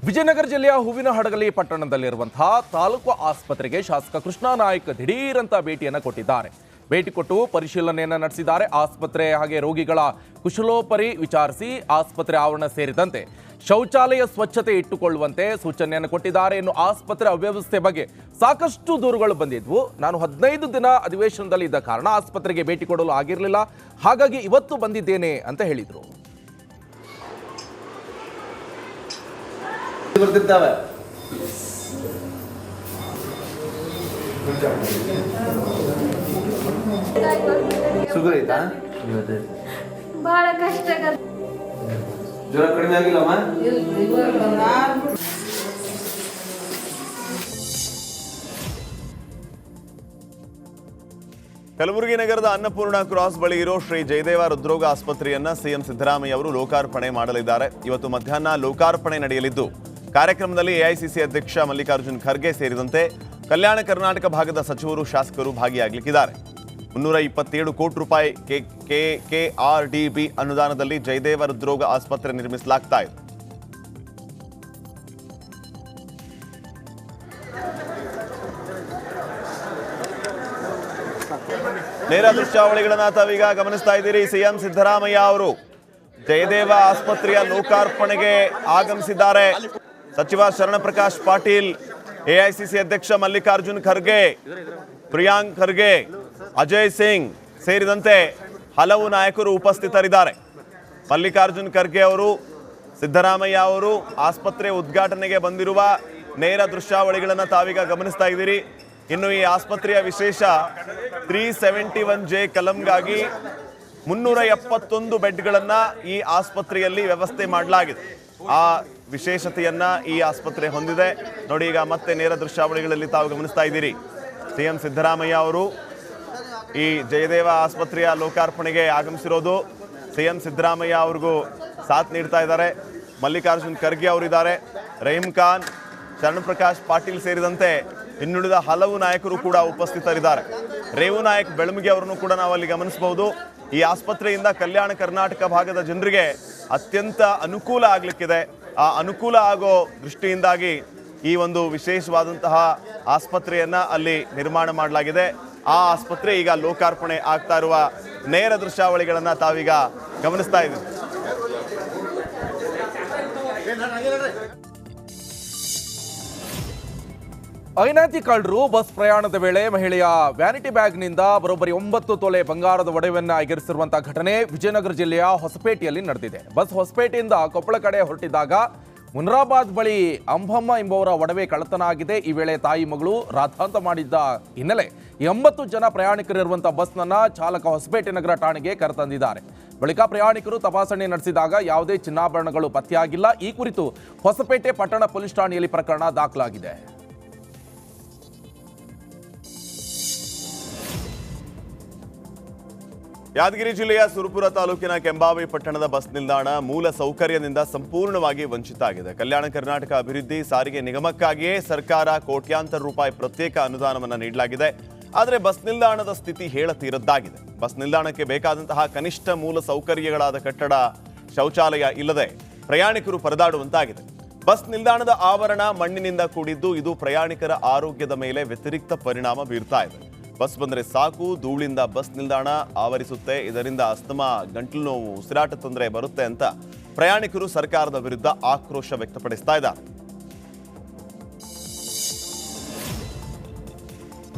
ವಿಜಯನಗರ ಜಿಲ್ಲೆಯ ಹೂವಿನಹಡಗಲಿ ಪಟ್ಟಣದಲ್ಲಿರುವಂತಹ ತಾಲೂಕು ಆಸ್ಪತ್ರೆಗೆ ಶಾಸಕ ಕೃಷ್ಣ ನಾಯ್ಕ್ ದಿಢೀರಂತ ಭೇಟಿಯನ್ನು ಕೊಟ್ಟಿದ್ದಾರೆ. ಭೇಟಿ ಕೊಟ್ಟು ಪರಿಶೀಲನೆಯನ್ನು ನಡೆಸಿದ್ದಾರೆ. ಆಸ್ಪತ್ರೆ ಹಾಗೆ ರೋಗಿಗಳ ಕುಶಲೋಪರಿ ವಿಚಾರಿಸಿ ಆಸ್ಪತ್ರೆ ಆವರಣ ಸೇರಿದಂತೆ ಶೌಚಾಲಯ ಸ್ವಚ್ಛತೆ ಇಟ್ಟುಕೊಳ್ಳುವಂತೆ ಸೂಚನೆಯನ್ನು ಕೊಟ್ಟಿದ್ದಾರೆ. ಇನ್ನು ಆಸ್ಪತ್ರೆ ಅವ್ಯವಸ್ಥೆ ಬಗ್ಗೆ ಸಾಕಷ್ಟು ದೂರುಗಳು ಬಂದಿದ್ವು. ನಾನು 15 ದಿನ ಅಧಿವೇಶನದಲ್ಲಿ ಇದ್ದ ಕಾರಣ ಆಸ್ಪತ್ರೆಗೆ ಭೇಟಿ ಕೊಡಲು ಆಗಿರಲಿಲ್ಲ, ಹಾಗಾಗಿ ಇವತ್ತು ಬಂದಿದ್ದೇನೆ ಅಂತ ಹೇಳಿದರು. ಬರ್ತಿರ್ತಾವೆ ಶುಗರ್ ಐತಾ ಬಹಳ ಕಷ್ಟ ಜ್ವರ ಕಡಿಮೆ ಆಗಿಲ್ಲಮ್ಮ. ಕಲಬುರಗಿ ನಗರದ ಅನ್ನಪೂರ್ಣ ಕ್ರಾಸ್ ಬಳಿ ಇರೋ ಶ್ರೀ ಜಯದೇವ ಹೃದ್ರೋಗ ಆಸ್ಪತ್ರೆಯನ್ನ ಸಿಎಂ ಸಿದ್ದರಾಮಯ್ಯ ಅವರು ಲೋಕಾರ್ಪಣೆ ಮಾಡಲಿದ್ದಾರೆ. ಇವತ್ತು ಮಧ್ಯಾಹ್ನ ಲೋಕಾರ್ಪಣೆ ನಡೆಯಲಿದ್ದು ಕಾರ್ಯಕ್ರಮದಲ್ಲಿ ಎಐಸಿಸಿ ಅಧ್ಯಕ್ಷ ಮಲ್ಲಿಕಾರ್ಜುನ್ ಖರ್ಗೆ ಸೇರಿದಂತೆ ಕಲ್ಯಾಣ ಕರ್ನಾಟಕ ಭಾಗದ ಸಚಿವರು, ಶಾಸಕರು ಭಾಗಿಯಾಗಲಿದ್ದಾರೆ. 327 ಕೋಟಿ ರೂಪಾಯಿ ಕೆಆರ್ಡಿಬಿ ಅನುದಾನದಲ್ಲಿ ಜಯದೇವ ಹೃದ್ರೋಗ ಆಸ್ಪತ್ರೆ ನಿರ್ಮಿಸಲಾಗ್ತಾ ಇದೆ. ನೇರ ದೃಶ್ಯಾವಳಿಗಳನ್ನ ತಾವೀಗ ಗಮನಿಸ್ತಾ ಇದ್ದೀರಿ. ಸಿಎಂ ಸಿದ್ದರಾಮಯ್ಯ ಅವರು ಜಯದೇವ ಆಸ್ಪತ್ರೆಯ ಲೋಕಾರ್ಪಣೆಗೆ ಆಗಮಿಸಿದ್ದಾರೆ. ಸಚಿವ ಶರಣಪ್ರಕಾಶ್ ಪಾಟೀಲ್, ಎಐಸಿಸಿ ಅಧ್ಯಕ್ಷ ಮಲ್ಲಿಕಾರ್ಜುನ್ ಖರ್ಗೆ, ಪ್ರಿಯಾಂಕ್ ಖರ್ಗೆ, ಅಜಯ್ ಸಿಂಗ್ ಸೇರಿದಂತೆ ಹಲವು ನಾಯಕರು ಉಪಸ್ಥಿತರಿದ್ದಾರೆ. ಮಲ್ಲಿಕಾರ್ಜುನ್ ಖರ್ಗೆ ಅವರು, ಸಿದ್ದರಾಮಯ್ಯ ಅವರು ಆಸ್ಪತ್ರೆ ಉದ್ಘಾಟನೆಗೆ ಬಂದಿರುವ ನೇರ ದೃಶ್ಯಾವಳಿಗಳನ್ನು ತಾವೀಗ ಗಮನಿಸ್ತಾ ಇದ್ದೀರಿ. ಇನ್ನು ಈ ಆಸ್ಪತ್ರೆಯ ವಿಶೇಷ 371J ಕಲಂಗಾಗಿ 371 ಬೆಡ್ಗಳನ್ನು ಈ ಆಸ್ಪತ್ರೆಯಲ್ಲಿ ವ್ಯವಸ್ಥೆ ಮಾಡಲಾಗಿದೆ. ಆ ವಿಶೇಷತೆಯನ್ನ ಈ ಆಸ್ಪತ್ರೆ ಹೊಂದಿದೆ. ನೋಡಿ, ಈಗ ಮತ್ತೆ ನೇರ ದೃಶ್ಯಾವಳಿಗಳಲ್ಲಿ ತಾವು ಗಮನಿಸ್ತಾ ಇದ್ದೀರಿ. ಸಿಎಂ ಸಿದ್ದರಾಮಯ್ಯ ಅವರು ಈ ಜಯದೇವ ಆಸ್ಪತ್ರೆಯ ಲೋಕಾರ್ಪಣೆಗೆ ಆಗಮಿಸಿರೋದು. ಸಿಎಂ ಸಿದ್ದರಾಮಯ್ಯ ಅವ್ರಿಗೂ ಸಾಥ್ ನೀಡ್ತಾ ಇದ್ದಾರೆ. ಮಲ್ಲಿಕಾರ್ಜುನ್ ಖರ್ಗೆ ಅವರಿದ್ದಾರೆ, ರಹೀಂ ಖಾನ್, ಶರಣಪ್ರಕಾಶ್ ಪಾಟೀಲ್ ಸೇರಿದಂತೆ ಇನ್ನುಳಿದ ಹಲವು ನಾಯಕರು ಕೂಡ ಉಪಸ್ಥಿತರಿದ್ದಾರೆ. ರೇವು ನಾಯಕ್ ಬೆಳಮಗಿ ಅವರನ್ನು ಕೂಡ ನಾವು ಅಲ್ಲಿ ಗಮನಿಸಬಹುದು. ಈ ಆಸ್ಪತ್ರೆಯಿಂದ ಕಲ್ಯಾಣ ಕರ್ನಾಟಕ ಭಾಗದ ಜನರಿಗೆ ಅತ್ಯಂತ ಅನುಕೂಲ ಆಗಲಿಕ್ಕಿದೆ. ಆ ಅನುಕೂಲ ಆಗೋ ದೃಷ್ಟಿಯಿಂದಾಗಿ ಈ ಒಂದು ವಿಶೇಷವಾದಂತಹ ಆಸ್ಪತ್ರೆಯನ್ನ ಅಲ್ಲಿ ನಿರ್ಮಾಣ ಮಾಡಲಾಗಿದೆ. ಆ ಆಸ್ಪತ್ರೆ ಈಗ ಲೋಕಾರ್ಪಣೆ ಆಗ್ತಾ ಇರುವ ನೇರ ದೃಶ್ಯಾವಳಿಗಳನ್ನ ತಾವೀಗ ಗಮನಿಸ್ತಾ ಇದ್ದೀವಿ. ಐನಾತಿ ಕಳ್ಳರು ಬಸ್ ಪ್ರಯಾಣದ ವೇಳೆ ಮಹಿಳೆಯ ವ್ಯಾನಿಟಿ ಬ್ಯಾಗ್ನಿಂದ ಬರೋಬ್ಬರಿ 9 ತೊಲೆ ಬಂಗಾರದ ಒಡವೆಯನ್ನು ಎಗರಿಸಿರುವಂತಹ ಘಟನೆ ವಿಜಯನಗರ ಜಿಲ್ಲೆಯ ಹೊಸಪೇಟೆಯಲ್ಲಿ ನಡೆದಿದೆ. ಬಸ್ ಹೊಸಪೇಟೆಯಿಂದ ಕೊಪ್ಪಳ ಕಡೆ ಹೊರಟಿದ್ದಾಗ ಮುನ್ರಾಬಾದ್ ಬಳಿ ಅಂಬಮ್ಮ ಎಂಬುವರ ಒಡವೆ ಕಳ್ಳತನ ಆಗಿದೆ. ಈ ವೇಳೆ ತಾಯಿ ಮಗಳು ರಾಧಾಂತ ಮಾಡಿದ್ದ ಹಿನ್ನೆಲೆ 80 ಜನ ಪ್ರಯಾಣಿಕರಿರುವಂತಹ ಬಸ್ನನ್ನ ಚಾಲಕ ಹೊಸಪೇಟೆ ನಗರ ಠಾಣೆಗೆ ಕರೆತಂದಿದ್ದಾರೆ. ಬಳಿಕ ಪ್ರಯಾಣಿಕರು ತಪಾಸಣೆ ನಡೆಸಿದಾಗ ಯಾವುದೇ ಚಿನ್ನಾಭರಣಗಳು ಪತ್ತೆಯಾಗಿಲ್ಲ. ಈ ಕುರಿತು ಹೊಸಪೇಟೆ ಪಟ್ಟಣ ಪೊಲೀಸ್ ಠಾಣೆಯಲ್ಲಿ ಪ್ರಕರಣ ದಾಖಲಾಗಿದೆ. ಯಾದಗಿರಿ ಜಿಲ್ಲೆಯ ಸುರಪುರ ತಾಲೂಕಿನ ಕೆಂಬಾವಿ ಪಟ್ಟಣದ ಬಸ್ ನಿಲ್ದಾಣ ಮೂಲ ಸೌಕರ್ಯದಿಂದ ಸಂಪೂರ್ಣವಾಗಿ ವಂಚಿತ ಆಗಿದೆ. ಕಲ್ಯಾಣ ಕರ್ನಾಟಕ ಅಭಿವೃದ್ಧಿ ಸಾರಿಗೆ ನಿಗಮಕ್ಕಾಗಿಯೇ ಸರ್ಕಾರ ಕೋಟ್ಯಾಂತರ ರೂಪಾಯಿ ಪ್ರತ್ಯೇಕ ಅನುದಾನವನ್ನು ನೀಡಲಾಗಿದೆ. ಆದರೆ ಬಸ್ ನಿಲ್ದಾಣದ ಸ್ಥಿತಿ ಹೇಳತೀರದ್ದಾಗಿದೆ. ಬಸ್ ನಿಲ್ದಾಣಕ್ಕೆ ಬೇಕಾದಂತಹ ಕನಿಷ್ಠ ಮೂಲ ಸೌಕರ್ಯಗಳಾದ ಕಟ್ಟಡ, ಶೌಚಾಲಯ ಇಲ್ಲದೆ ಪ್ರಯಾಣಿಕರು ಪರದಾಡುವಂತಾಗಿದೆ. ಬಸ್ ನಿಲ್ದಾಣದ ಆವರಣ ಮಣ್ಣಿನಿಂದ ಕೂಡಿದ್ದು ಇದು ಪ್ರಯಾಣಿಕರ ಆರೋಗ್ಯದ ಮೇಲೆ ವ್ಯತಿರಿಕ್ತ ಪರಿಣಾಮ ಬೀರ್ತಾ ಇದೆ. ಬಸ್ ಬಂದರೆ ಸಾಕು, ಧೂಳಿಂದ ಬಸ್ ನಿಲ್ದಾಣ ಆವರಿಸುತ್ತೆ. ಇದರಿಂದ ಅಸ್ತಮಾ, ಗಂಟಲು ನೋವು, ಉಸಿರಾಟ ತೊಂದರೆ ಬರುತ್ತೆ ಅಂತ ಪ್ರಯಾಣಿಕರು ಸರ್ಕಾರದ ವಿರುದ್ಧ ಆಕ್ರೋಶ ವ್ಯಕ್ತಪಡಿಸ್ತಾ ಇದ್ದಾರೆ.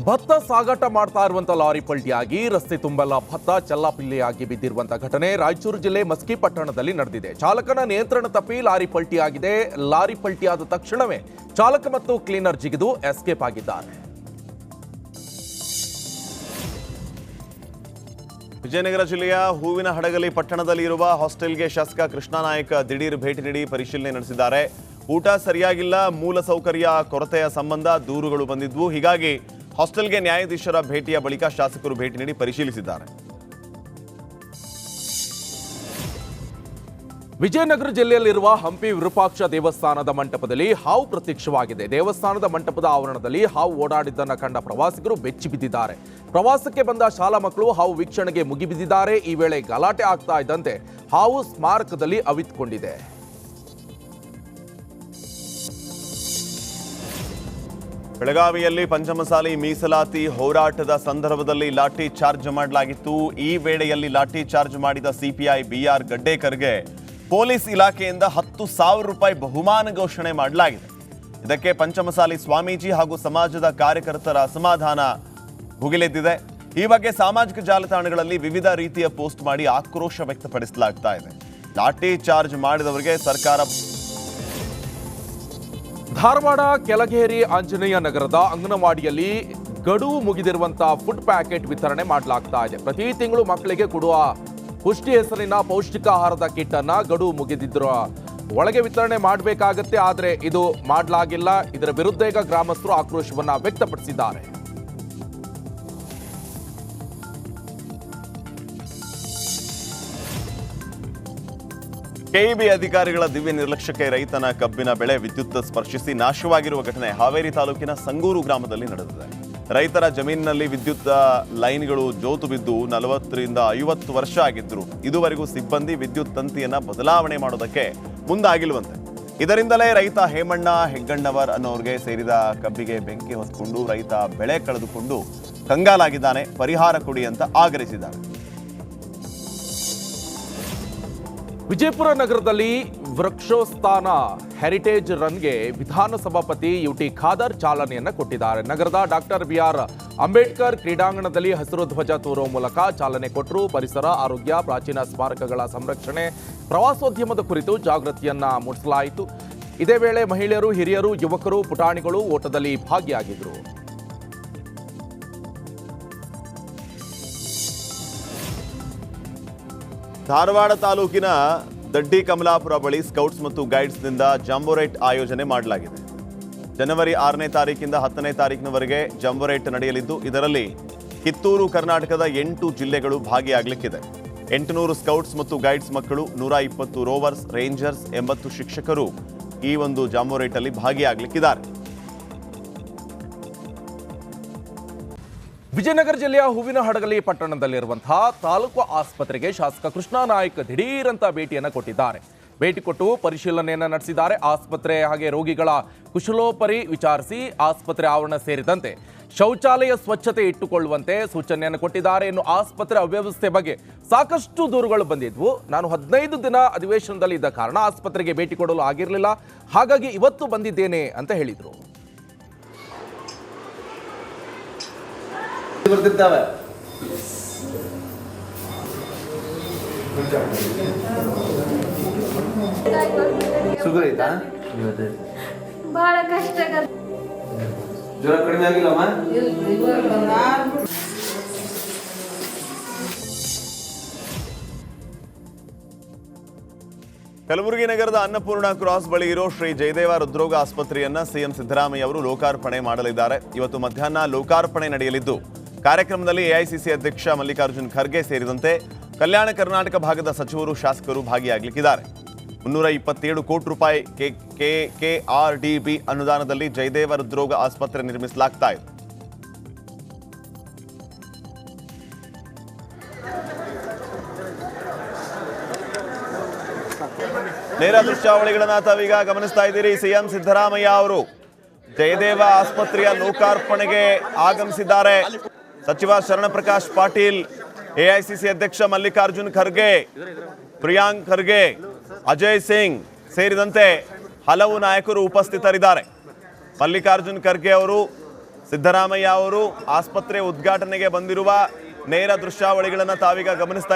ಭತ್ತ ಸಾಗಾಟ ಮಾಡ್ತಾ ಇರುವಂತ ಲಾರಿ ಪಲ್ಟಿಯಾಗಿ ರಸ್ತೆ ತುಂಬೆಲ್ಲ ಭತ್ತ ಚೆಲ್ಲಾಪಿಲ್ಲಿಯಾಗಿ ಬಿದ್ದಿರುವಂತಹ ಘಟನೆ ರಾಯಚೂರು ಜಿಲ್ಲೆ ಮಸ್ಕಿ ಪಟ್ಟಣದಲ್ಲಿ ನಡೆದಿದೆ. ಚಾಲಕನ ನಿಯಂತ್ರಣ ತಪ್ಪಿ ಲಾರಿ ಪಲ್ಟಿಯಾಗಿದೆ. ಲಾರಿ ಪಲ್ಟಿಯಾದ ತಕ್ಷಣವೇ ಚಾಲಕ ಮತ್ತು ಕ್ಲೀನರ್ ಜಿಗಿದು ಎಸ್ಕೇಪ್ ಆಗಿದ್ದಾರೆ. ವಿಜಯನಗರ ಜಿಲ್ಲೆಯ ಹೂವಿನಹಡಗಲಿ ಪಟ್ಟಣದಲ್ಲಿ ಇರುವ ಹಾಸ್ಟೆಲ್ಗೆ ಶಾಸಕ ಕೃಷ್ಣ ನಾಯ್ಕ್ ದಿಢೀರ್ ಭೇಟಿ ನೀಡಿ ಪರಿಶೀಲನೆ ನಡೆಸಿದ್ದಾರೆ. ಊಟ ಸರಿಯಾಗಿಲ್ಲ, ಮೂಲ ಸೌಕರ್ಯ ಕೊರತೆಯ ಸಂಬಂಧ ದೂರುಗಳು ಬಂದಿದ್ವು. ಹೀಗಾಗಿ ಹಾಸ್ಟೆಲ್ಗೆ ನ್ಯಾಯಾಧೀಶರ ಭೇಟಿಯ ಬಳಿಕ ಶಾಸಕರು ಭೇಟಿ ನೀಡಿ ಪರಿಶೀಲಿಸಿದ್ದಾರೆ. ವಿಜಯನಗರ ಜಿಲ್ಲೆಯಲ್ಲಿರುವ ಹಂಪಿ ವಿರೂಪಾಕ್ಷ ದೇವಸ್ಥಾನದ ಮಂಟಪದಲ್ಲಿ ಹಾವು ಪ್ರತ್ಯಕ್ಷವಾಗಿದೆ. ದೇವಸ್ಥಾನದ ಮಂಟಪದ ಆವರಣದಲ್ಲಿ ಹಾವು ಓಡಾಡಿದ್ದನ್ನು ಕಂಡ ಪ್ರವಾಸಿಗರು ಬೆಚ್ಚಿ ಬಿದ್ದಿದ್ದಾರೆ. ಪ್ರವಾಸಕ್ಕೆ ಬಂದ ಶಾಲಾ ಮಕ್ಕಳು ಹಾವು ವೀಕ್ಷಣೆಗೆ ಮುಗಿಬಿದ್ದಿದ್ದಾರೆ. ಈ ವೇಳೆ ಗಲಾಟೆ ಆಗ್ತಾ ಇದ್ದಂತೆ ಹಾವು ಸ್ಮಾರಕದಲ್ಲಿ ಅವಿತುಕೊಂಡಿದೆ. ಬೆಳಗಾವಿಯಲ್ಲಿ ಪಂಚಮಸಾಲಿ ಮೀಸಲಾತಿ ಹೋರಾಟದ ಸಂದರ್ಭದಲ್ಲಿ ಲಾಠಿ ಚಾರ್ಜ್ ಮಾಡಲಾಗಿತ್ತು. ಈ ವೇಳೆಯಲ್ಲಿ ಲಾಠಿ ಚಾರ್ಜ್ ಮಾಡಿದ ಸಿಪಿಐ ಬಿಆರ್ ಗಡ್ಡೇಕರ್ಗೆ ಪೊಲೀಸ್ ಇಲಾಖೆಯಿಂದ 10,000 ರೂಪಾಯಿ ಬಹುಮಾನ ಘೋಷಣೆ ಮಾಡಲಾಗಿದೆ. ಇದಕ್ಕೆ ಪಂಚಮಸಾಲಿ ಸ್ವಾಮೀಜಿ ಹಾಗೂ ಸಮಾಜದ ಕಾರ್ಯಕರ್ತರ ಅಸಮಾಧಾನ ಭುಗಿಲೆದ್ದಿದೆ. ಈ ಬಗ್ಗೆ ಸಾಮಾಜಿಕ ಜಾಲತಾಣಗಳಲ್ಲಿ ವಿವಿಧ ರೀತಿಯ ಪೋಸ್ಟ್ ಮಾಡಿ ಆಕ್ರೋಶ ವ್ಯಕ್ತಪಡಿಸಲಾಗ್ತಾ ಇದೆ. ಲಾಠಿ ಚಾರ್ಜ್ ಮಾಡಿದವರಿಗೆ ಸರ್ಕಾರ ಧಾರವಾಡ ಕೆಳಗೇರಿ ಆಂಜನೇಯ ನಗರದ ಅಂಗನವಾಡಿಯಲ್ಲಿ ಗಡುವು ಮುಗಿದಿರುವಂತಹ ಫುಡ್ ಪ್ಯಾಕೆಟ್ ವಿತರಣೆ ಮಾಡಲಾಗ್ತಾ ಇದೆ. ಪ್ರತಿ ತಿಂಗಳು ಮಕ್ಕಳಿಗೆ ಕೊಡುವ ಪುಷ್ಟಿ ಹೆಸರಿನ ಪೌಷ್ಟಿಕಾಹಾರದ ಕಿಟ್ ಅನ್ನ ಗಡುವು ಮುಗಿದಿದ್ದರ ಒಳಗೆ ವಿತರಣೆ ಮಾಡಬೇಕಾಗತ್ತೆ. ಆದರೆ ಇದು ಮಾಡಲಾಗಿಲ್ಲ. ಇದರ ವಿರುದ್ಧ ಈಗ ಗ್ರಾಮಸ್ಥರು ಆಕ್ರೋಶವನ್ನ ವ್ಯಕ್ತಪಡಿಸಿದ್ದಾರೆ. ಕೆಇಬಿ ಅಧಿಕಾರಿಗಳ ದಿವ್ಯ ನಿರ್ಲಕ್ಷ್ಯಕ್ಕೆ ರೈತನ ಕಬ್ಬಿನ ಬೆಳೆ ವಿದ್ಯುತ್ ಸ್ಪರ್ಶಿಸಿ ನಾಶವಾಗಿರುವ ಘಟನೆ ಹಾವೇರಿ ತಾಲೂಕಿನ ಸಂಗೂರು ಗ್ರಾಮದಲ್ಲಿ ನಡೆದಿದೆ. ರೈತರ ಜಮೀನಿನಲ್ಲಿ ವಿದ್ಯುತ್ ಲೈನ್ಗಳು ಜೋತು ಬಿದ್ದು 40 ರಿಂದ 50 ವರ್ಷ ಆಗಿದ್ರು ಇದುವರೆಗೂ ಸಿಬ್ಬಂದಿ ವಿದ್ಯುತ್ ತಂತಿಯನ್ನ ಬದಲಾವಣೆ ಮಾಡೋದಕ್ಕೆ ಮುಂದಾಗಿಲ್ವಂತೆ. ಇದರಿಂದಲೇ ರೈತ ಹೇಮಣ್ಣ ಹೆಗ್ಗಣ್ಣವರ್ ಅನ್ನೋರ್ಗೆ ಸೇರಿದ ಕಬ್ಬಿಗೆ ಬೆಂಕಿ ಹೊತ್ಕೊಂಡು ರೈತ ಬೆಳೆ ಕಳೆದುಕೊಂಡು ಕಂಗಾಲಾಗಿದ್ದಾನೆ. ಪರಿಹಾರ ಕೊಡಿ ಅಂತ ಆಗ್ರಹಿಸಿದ್ದಾರೆ. ವಿಜಯಪುರ ನಗರದಲ್ಲಿ ವೃಕ್ಷೋತ್ಥಾನ ಹೆರಿಟೇಜ್ ರನ್ಗೆ ವಿಧಾನಸಭಾಪತಿ ಯುಟಿ ಖಾದರ್ ಚಾಲನೆಯನ್ನ ಕೊಟ್ಟಿದ್ದಾರೆ. ನಗರದ ಡಾಕ್ಟರ್ ಬಿಆರ್ ಅಂಬೇಡ್ಕರ್ ಕ್ರೀಡಾಂಗಣದಲ್ಲಿ ಹಸಿರು ಧ್ವಜ ತೋರುವ ಮೂಲಕ ಚಾಲನೆ ಕೊಟ್ಟರು. ಪರಿಸರ, ಆರೋಗ್ಯ, ಪ್ರಾಚೀನ ಸ್ಮಾರಕಗಳ ಸಂರಕ್ಷಣೆ, ಪ್ರವಾಸೋದ್ಯಮದ ಕುರಿತು ಜಾಗೃತಿಯನ್ನ ಮೂಡಿಸಲಾಯಿತು. ಇದೇ ವೇಳೆ ಮಹಿಳೆಯರು, ಹಿರಿಯರು, ಯುವಕರು, ಪುಟಾಣಿಗಳು ಓಟದಲ್ಲಿ ಭಾಗಿಯಾಗಿದ್ದರು. ಧಾರವಾಡ ತಾಲೂಕಿನ ದಡ್ಡಿ ಕಮಲಾಪುರ ಬಳಿ ಸ್ಕೌಟ್ಸ್ ಮತ್ತು ಗೈಡ್ಸ್ನಿಂದ ಜಾಂಬೋರೇಟ್ ಆಯೋಜನೆ ಮಾಡಲಾಗಿದೆ. ಜನವರಿ 6ನೇ ತಾರೀಕಿಂದ 10ನೇ ತಾರೀಕಿನವರೆಗೆ ಜಾಂಬೋರೇಟ್ ನಡೆಯಲಿದ್ದು ಇದರಲ್ಲಿ ಕಿತ್ತೂರು ಕರ್ನಾಟಕದ 8 ಜಿಲ್ಲೆಗಳು ಭಾಗಿಯಾಗಲಿಕ್ಕಿದೆ. 800 ಸ್ಕೌಟ್ಸ್ ಮತ್ತು ಗೈಡ್ಸ್ ಮಕ್ಕಳು, 120 ರೋವರ್ಸ್, ರೇಂಜರ್ಸ್, 80 ಶಿಕ್ಷಕರು ಈ ಒಂದು ಜಾಂಬೋರೇಟ್ ಅಲ್ಲಿ ಭಾಗಿಯಾಗಲಿಕ್ಕಿದ್ದಾರೆ. ವಿಜಯನಗರ ಜಿಲ್ಲೆಯ ಹೂವಿನಹಡಗಲಿ ಪಟ್ಟಣದಲ್ಲಿರುವಂತಹ ತಾಲೂಕು ಆಸ್ಪತ್ರೆಗೆ ಶಾಸಕ ಕೃಷ್ಣ ನಾಯ್ಕ್ ದಿಢೀರಂತ ಭೇಟಿಯನ್ನು ಕೊಟ್ಟಿದ್ದಾರೆ. ಭೇಟಿ ಕೊಟ್ಟು ಪರಿಶೀಲನೆಯನ್ನು ನಡೆಸಿದ್ದಾರೆ. ಆಸ್ಪತ್ರೆ ಹಾಗೆ ರೋಗಿಗಳ ಕುಶಲೋಪರಿ ವಿಚಾರಿಸಿ ಆಸ್ಪತ್ರೆ ಆವರಣ ಸೇರಿದಂತೆ ಶೌಚಾಲಯ ಸ್ವಚ್ಛತೆ ಇಟ್ಟುಕೊಳ್ಳುವಂತೆ ಸೂಚನೆಯನ್ನು ಕೊಟ್ಟಿದ್ದಾರೆ. ಇನ್ನು ಆಸ್ಪತ್ರೆ ಅವ್ಯವಸ್ಥೆ ಬಗ್ಗೆ ಸಾಕಷ್ಟು ದೂರುಗಳು ಬಂದಿದ್ವು. ನಾನು 15 ದಿನ ಅಧಿವೇಶನದಲ್ಲಿ ಇದ್ದ ಕಾರಣ ಆಸ್ಪತ್ರೆಗೆ ಭೇಟಿ ಕೊಡಲು ಆಗಿರಲಿಲ್ಲ, ಹಾಗಾಗಿ ಇವತ್ತು ಬಂದಿದ್ದೇನೆ ಅಂತ ಹೇಳಿದರು. ಬರ್ತಿರ್ತಾವೆ ಶುಗರ್ ಐತಾ? ಬಹಳ ಕಷ್ಟ ಆಗತ್ತೆ. ಜ್ವರ ಕಡಿಮೆ ಆಗಿಲ್ಲಮ್ಮ? ಕಲಬುರಗಿ ನಗರದ ಅನ್ನಪೂರ್ಣ ಕ್ರಾಸ್ ಬಳಿ ಇರೋ ಶ್ರೀ ಜಯದೇವ ಹೃದ್ರೋಗ ಆಸ್ಪತ್ರೆಯನ್ನ ಸಿಎಂ ಸಿದ್ದರಾಮಯ್ಯ ಅವರು ಲೋಕಾರ್ಪಣೆ ಮಾಡಲಿದ್ದಾರೆ. ಇವತ್ತು ಮಧ್ಯಾಹ್ನ ಲೋಕಾರ್ಪಣೆ ನಡೆಯಲಿದ್ದು ಕಾರ್ಯಕ್ರಮದಲ್ಲಿ ಎಐಸಿಸಿ ಅಧ್ಯಕ್ಷ ಮಲ್ಲಿಕಾರ್ಜುನ್ ಖರ್ಗೆ ಸೇರಿದಂತೆ ಕಲ್ಯಾಣ ಕರ್ನಾಟಕ ಭಾಗದ ಸಚಿವರು, ಶಾಸಕರು ಭಾಗಿಯಾಗಲಿಕ್ಕಿದ್ದಾರೆ. 327 ಕೋಟಿ ರೂಪಾಯಿ ಕೆಆರ್ಡಿಬಿ ಅನುದಾನದಲ್ಲಿ ಜಯದೇವ ಹೃದ್ರೋಗ ಆಸ್ಪತ್ರೆ ನಿರ್ಮಿಸಲಾಗ್ತಾ ಇದೆ. ನೇರ ದೃಶ್ಯಾವಳಿಗಳನ್ನ ತಾವೀಗ ಗಮನಿಸ್ತಾ ಇದ್ದೀರಿ. ಸಿಎಂ ಸಿದ್ದರಾಮಯ್ಯ ಅವರು ಜಯದೇವ ಆಸ್ಪತ್ರೆಯ ಲೋಕಾರ್ಪಣೆಗೆ ಆಗಮಿಸಿದ್ದಾರೆ. ಸಚಿವ ಶರಣಪ್ರಕಾಶ್ ಪಾಟೀಲ್, ಎಐಸಿಸಿ ಅಧ್ಯಕ್ಷ ಮಲ್ಲಿಕಾರ್ಜುನ್ ಖರ್ಗೆ, ಪ್ರಿಯಾಂಕ್ ಖರ್ಗೆ, ಅಜಯ್ ಸಿಂಗ್ ಸೇರಿದಂತೆ ಹಲವು ನಾಯಕರು ಉಪಸ್ಥಿತರಿದ್ದಾರೆ. ಮಲ್ಲಿಕಾರ್ಜುನ್ ಖರ್ಗೆ ಅವರು, ಸಿದ್ದರಾಮಯ್ಯ ಅವರು ಆಸ್ಪತ್ರೆ ಉದ್ಘಾಟನೆಗೆ ಬಂದಿರುವ ನೇರ ದೃಶ್ಯಾವಳಿಗಳನ್ನು ತಾವೀಗ ಗಮನಿಸ್ತಾ